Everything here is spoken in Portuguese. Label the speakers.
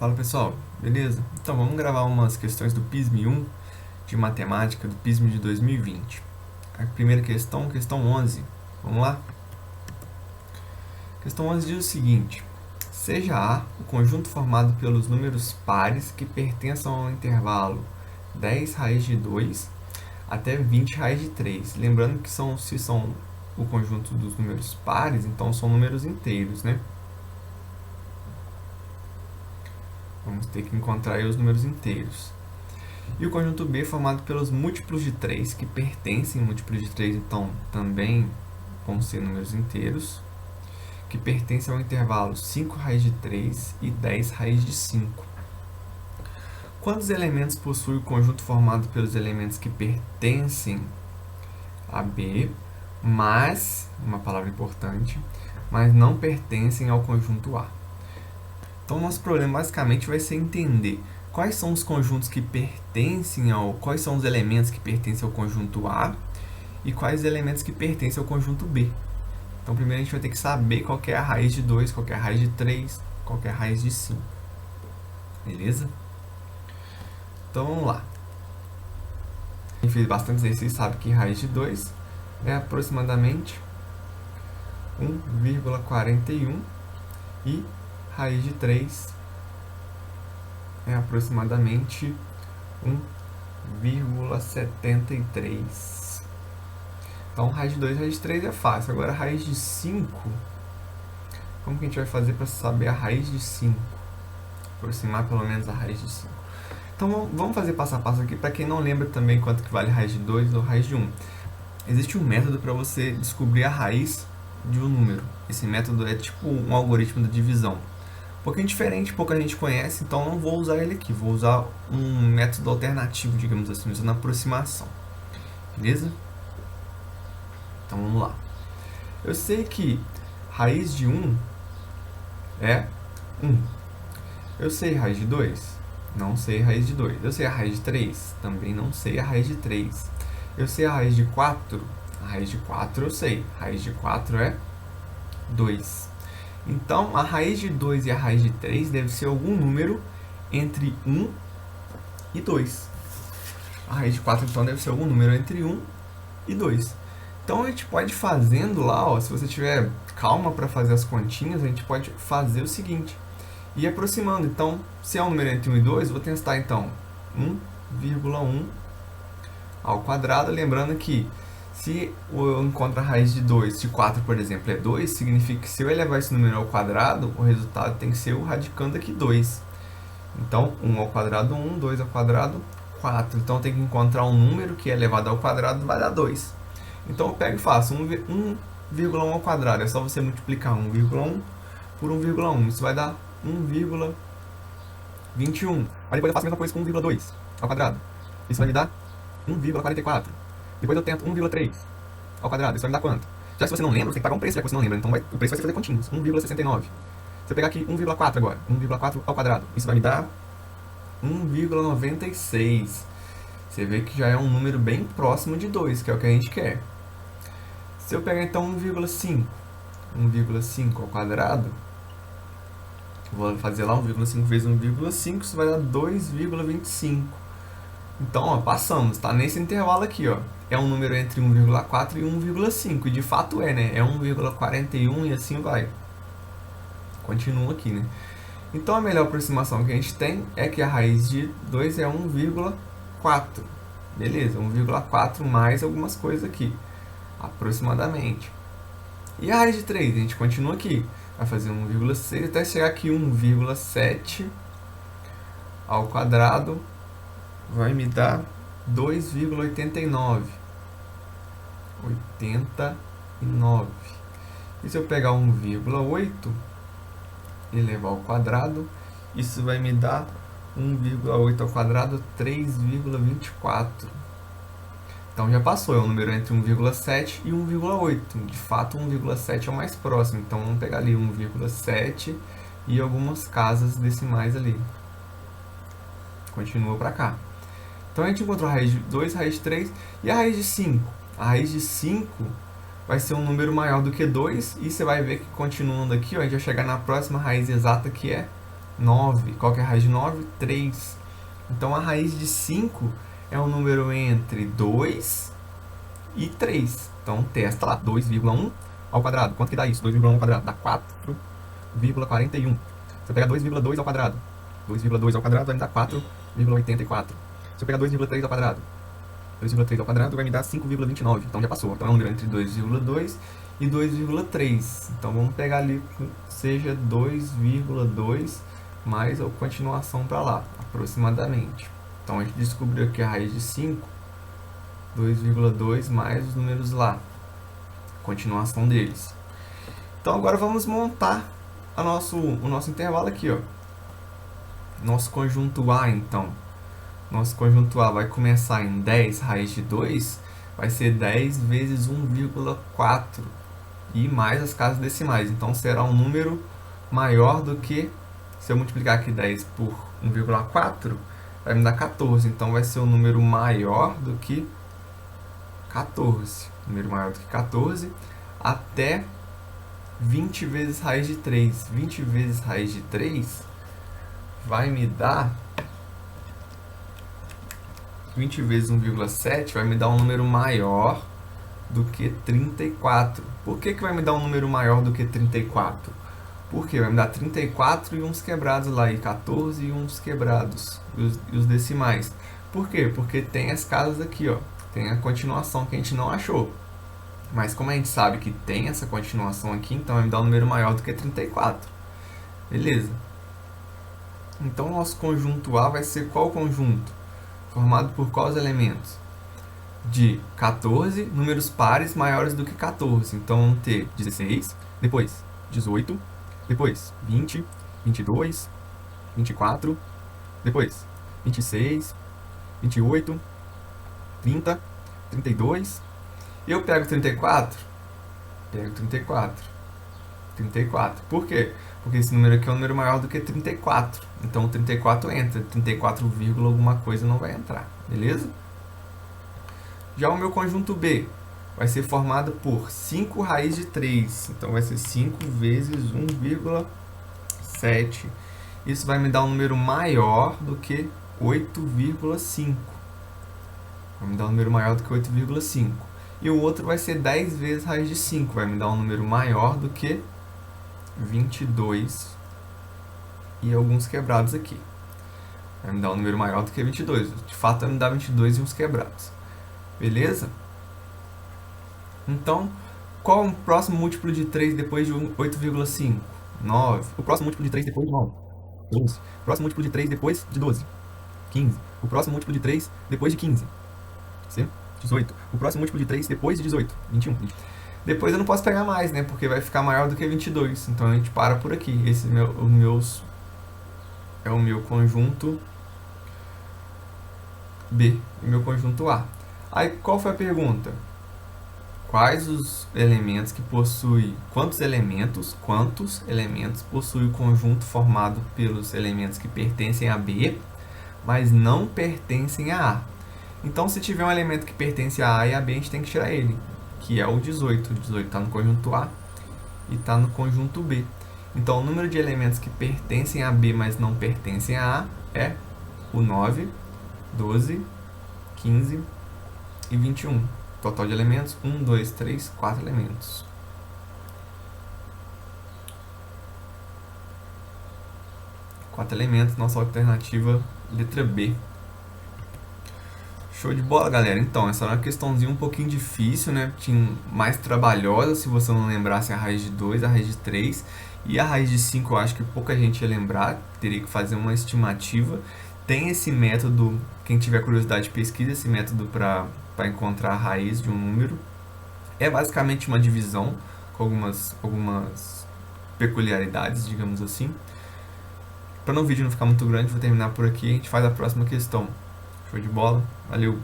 Speaker 1: Fala pessoal, beleza? Então vamos gravar umas questões do PISM 1 de matemática do PISM de 2020. A primeira questão, questão 11. Vamos lá? Questão 11 diz o seguinte: seja A o conjunto formado pelos números pares que pertençam ao intervalo 10 raiz de 2 até 20 raiz de 3. Lembrando que se são o conjunto dos números pares, então são números inteiros, né? Vamos ter que encontrar aí os números inteiros. E o conjunto B é formado pelos múltiplos de 3, que pertencem, múltiplos de 3, então, também vão ser números inteiros, que pertencem ao intervalo 5 raiz de 3 e 10 raiz de 5. Quantos elementos possui o conjunto formado pelos elementos que pertencem a B, mas, uma palavra importante, mas não pertencem ao conjunto A? Então, nosso problema basicamente vai ser entender quais são os conjuntos que pertencem quais são os elementos que pertencem ao conjunto A e quais elementos que pertencem ao conjunto B. Então, primeiro a gente vai ter que saber qual que é a raiz de 2, qual que é a raiz de 3, qual que é a raiz de 5. Beleza? Então, vamos lá. Quem fez bastante exercício sabe que raiz de 2 é aproximadamente 1,41 e raiz de 3 é aproximadamente 1,73. Então, raiz de 2 e raiz de 3 é fácil. Agora, raiz de 5, como que a gente vai fazer para saber a raiz de 5? Aproximar pelo menos a raiz de 5. Então, vamos fazer passo a passo aqui, para quem não lembra também quanto que vale raiz de 2 ou raiz de 1. Existe um método para você descobrir a raiz de um número. Esse método é tipo um algoritmo da divisão. Um pouquinho diferente, pouca gente conhece, então não vou usar ele aqui. Vou usar um método alternativo, digamos assim, usando aproximação. Beleza? Então vamos lá. Eu sei que raiz de 1 é 1. Eu sei raiz de 2? Não sei a raiz de 2. Eu sei a raiz de 3? Também não sei a raiz de 3. Eu sei a raiz de 4? A raiz de 4 eu sei. A raiz de 4 é 2. Então, a raiz de 2 e a raiz de 3 deve ser algum número entre 1 e 2. A raiz de 4, então, deve ser algum número entre 1 e 2. Então, a gente pode ir fazendo lá, ó, se você tiver calma para fazer as continhas, a gente pode fazer o seguinte. Ir aproximando. Então, se é um número entre 1 e 2, vou testar, então, 1,1 ao quadrado. Lembrando que se eu encontro a raiz de 2, de 4, por exemplo, é 2, significa que se eu elevar esse número ao quadrado, o resultado tem que ser o radicando aqui 2. Então, 1 ao quadrado, 1, 2 ao quadrado, 4. Então, eu tenho que encontrar um número que é elevado ao quadrado, vai dar 2. Então, eu pego e faço 1,1 ao quadrado. É só você multiplicar 1,1 por 1,1. Isso vai dar 1,21. Aí depois eu faço a mesma coisa com 1,2 ao quadrado. Isso vai me dar 1,44. Depois eu tento 1,3 ao quadrado. Isso vai me dar quanto? Já se você não lembra, você tem que pagar um preço, já que você não lembra. Então o preço vai ser fazer continhos. 1,69. Se eu pegar aqui 1,4 agora, 1,4 ao quadrado, isso vai me dar 1,96. Você vê que já é um número bem próximo de 2, que é o que a gente quer. Se eu pegar então 1,5 ao quadrado, vou fazer lá 1,5 vezes 1,5, isso vai dar 2,25. Então, ó, passamos, tá nesse intervalo aqui, ó. É um número entre 1,4 e 1,5, e de fato é, né? É 1,41 e assim vai. Continua aqui, né? Então, a melhor aproximação que a gente tem é que a raiz de 2 é 1,4. Beleza, 1,4 mais algumas coisas aqui, aproximadamente. E a raiz de 3? A gente continua aqui. Vai fazer 1,6 até chegar aqui 1,7 ao quadrado. Vai me dar 2,89. 89. E se eu pegar 1,8 e levar ao quadrado, isso vai me dar 1,8 ao quadrado, 3,24. Então já passou, é um número entre 1,7 e 1,8. De fato, 1,7 é o mais próximo. Então vamos pegar ali 1,7 e algumas casas decimais ali. Continua para cá. Então a gente encontrou a raiz de 2, a raiz de 3 e a raiz de 5. A raiz de 5 vai ser um número maior do que 2 e você vai ver que continuando aqui, ó, a gente vai chegar na próxima raiz exata, que é 9. Qual que é a raiz de 9? 3. Então a raiz de 5 é um número entre 2 e 3. Então testa lá, 2,1 ao quadrado. Quanto que dá isso? 2,1 ao quadrado dá 4,41. Se eu pegar 2,2 ao quadrado, 2,2 ao quadrado vai me dar 4,84. Se eu pegar 2,3 ao quadrado, 2,3 ao quadrado vai me dar 5,29. Então já passou. Então é um número entre 2,2 e 2,3. Então vamos pegar ali, seja 2,2 mais a continuação para lá, aproximadamente. Então a gente descobriu aqui a raiz de 5, 2,2 mais os números lá, continuação deles. Então agora vamos montar o nosso intervalo aqui, ó. Nosso conjunto A, então. Nosso conjunto A vai começar em 10 raiz de 2, vai ser 10 vezes 1,4 e mais as casas decimais. Então será um número maior do que, se eu multiplicar aqui 10 por 1,4, vai me dar 14. Então vai ser um número maior do que 14. Número maior do que 14 até 20 vezes raiz de 3. 20 vezes raiz de 3 vai me dar 20 vezes 1,7 vai me dar um número maior do que 34. Por que vai me dar um número maior do que 34? Porque vai me dar 34 e uns quebrados lá, e 14 e uns quebrados, e os decimais. Por quê? Porque tem as casas aqui, ó, tem a continuação que a gente não achou. Mas como a gente sabe que tem essa continuação aqui, então vai me dar um número maior do que 34. Beleza? Então nosso conjunto A vai ser qual conjunto? Formado por quais elementos? De 14 números pares maiores do que 14. Então vamos ter 16, depois 18, depois 20, 22, 24, depois 26, 28, 30, 32. Eu pego 34? Pego 34. 34. Por quê? Porque esse número aqui é um número maior do que 34. Então 34 entra. 34, alguma coisa não vai entrar. Beleza? Já o meu conjunto B vai ser formado por 5 raiz de 3. Então vai ser 5 vezes 1,7. Isso vai me dar um número maior do que 8,5. Vai me dar um número maior do que 8,5. E o outro vai ser 10 vezes raiz de 5. Vai me dar um número maior do que 22 e alguns quebrados aqui. Vai me dar um número maior do que 22. De fato, vai me dar 22 e uns quebrados. Beleza? Então, qual é o próximo múltiplo de 3 depois de 8,5? 9. O próximo múltiplo de 3 depois de 9? 12. O próximo múltiplo de 3 depois de 12? 15. O próximo múltiplo de 3 depois de 15? 18. O próximo múltiplo de 3 depois de 18? 21. Depois eu não posso pegar mais, né? Porque vai ficar maior do que 22. Então a gente para por aqui. Esse é o meu conjunto B e meu conjunto A. Aí qual foi a pergunta? Quais os elementos que possui, quantos elementos possui o conjunto formado pelos elementos que pertencem a B, mas não pertencem a A? Então, se tiver um elemento que pertence a A e a B, a gente tem que tirar ele, que é o 18. O 18 está no conjunto A e está no conjunto B. Então, o número de elementos que pertencem a B, mas não pertencem a A é o 9, 12, 15 e 21. Total de elementos, 1, 2, 3, 4 elementos. Quatro elementos, nossa alternativa, letra B. Show de bola, galera. Então, essa era uma questãozinha um pouquinho difícil, né? Mais trabalhosa, se você não lembrasse a raiz de 2, a raiz de 3. E a raiz de 5 eu acho que pouca gente ia lembrar, teria que fazer uma estimativa. Tem esse método, quem tiver curiosidade pesquisa esse método para encontrar a raiz de um número. É basicamente uma divisão com algumas peculiaridades, digamos assim. Para o vídeo não ficar muito grande, vou terminar por aqui. A gente faz a próxima questão. Show de bola? Valeu!